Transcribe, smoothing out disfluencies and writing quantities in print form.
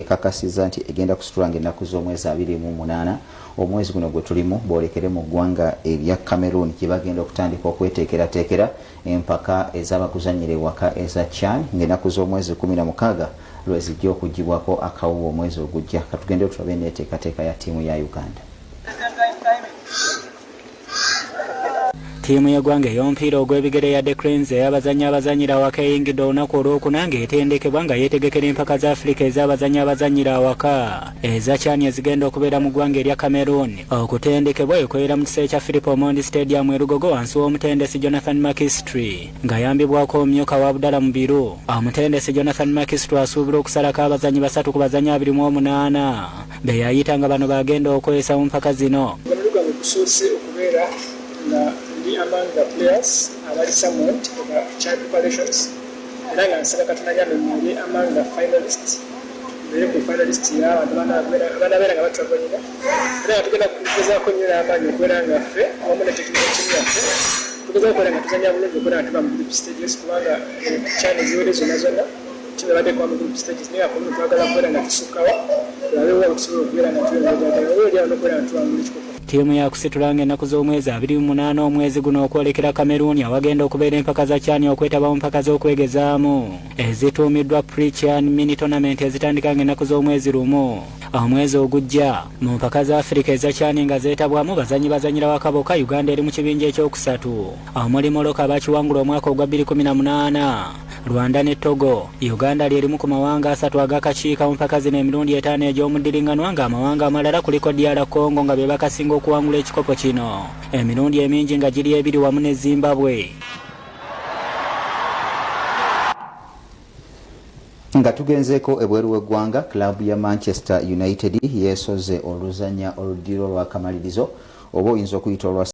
kakasiza nti egenda kusitula ng'ennaku z'omwezi 28 omwezi guno gwe tulimu boolekere mu ggwanga erya Cameroon gye bagenda okutandika okweteekerateekera empaka ez'abakuzannyira ewaka eza CHAN ng'ennaku z'omwezi 16 lwe zijja okuggibwako akawuba omwezi ogujja. Katugende tulabe n'enteekateeka ya ttiimu ya Uganda. Tiimu y'eggwanga ey'omupiira ogw'ebigere ya The Cranes ey'abazannyi abazannyira awaka eyingidde olunaku olwokuna ng'etendekebwa nga yeetegekera empaka za Afrika ez'abazannyi abazannyira awaka eza CHAN ezigenda okubeera mu ggwanga erya Cameroon. Okutendekebwa ekwera mu kiseera kya Philip Omondi Stadium e Lugogo wansi w'omutendesi Jonathan McKinstry ng'ayambibwako omumyuka wa Abdallah Mubiru. Omutendesi Jonathan McKinstry asuubira okusalako abazannyi 3 ku bazannyi 28 be yayita nga bano bagenda okwesa mu mpaka zino. Among the players abali summoned for the CHAN preparations era nga nsaba katonda muli among the finalists mbere ku finalist ya banabeera nga batravanyira era nga tugenda kugezaako nnyo n'amaanyi okubeera nga ffe awamu ne technical team yaffe tugezaako okubeera nga tuzanya bulungi okubeera nga tuba mu group stages kubanga CHAN eziwere zonna zonna kibadde kuba mu group stages naye akulu twagala kubeera nga tusukkawa tulabewo okusobola okubeera nga tuyongeraddala oba oli awo n'okubeera nga tuwangula ekikopo. Tiimu ya kusitula ng'ennaku z'omwezi 28 omwezi guno okwolekera Cameroon awagenda okubeera empaka za CHAN okwetaba mu mpaka z'okwegezaamu ezituumiddwa Pre-CHAN mini tournament ezitandika ng'ennaku z'omwezi lumu omwezi ogujja mu mpaka za Afrika eza CHAN nga zeetabwamu bazannyi bazannyira wakaboka. Uganda eri mu kibinja ekyokusatu omuli Moroka bakiwangula omwaka ogwa 2018. Rwanda ne Togo. Uganda lyerimu ku mawanga 3 agakakiika mu mpaka zino emirundi 5 egy'omuddiringanwa ng'amawanga amalala kuliko DR Congo nga be bakasinga okuwangula ekikopo kino emirundi emingi nga giri 2 wamu ne Zimbabwe. Nga tugenzeeko ebweru w'eggwanga, club ya Manchester United yeesoze oluzannya oluddiriro lw'akamalirizo oba oyinza okuyita olwa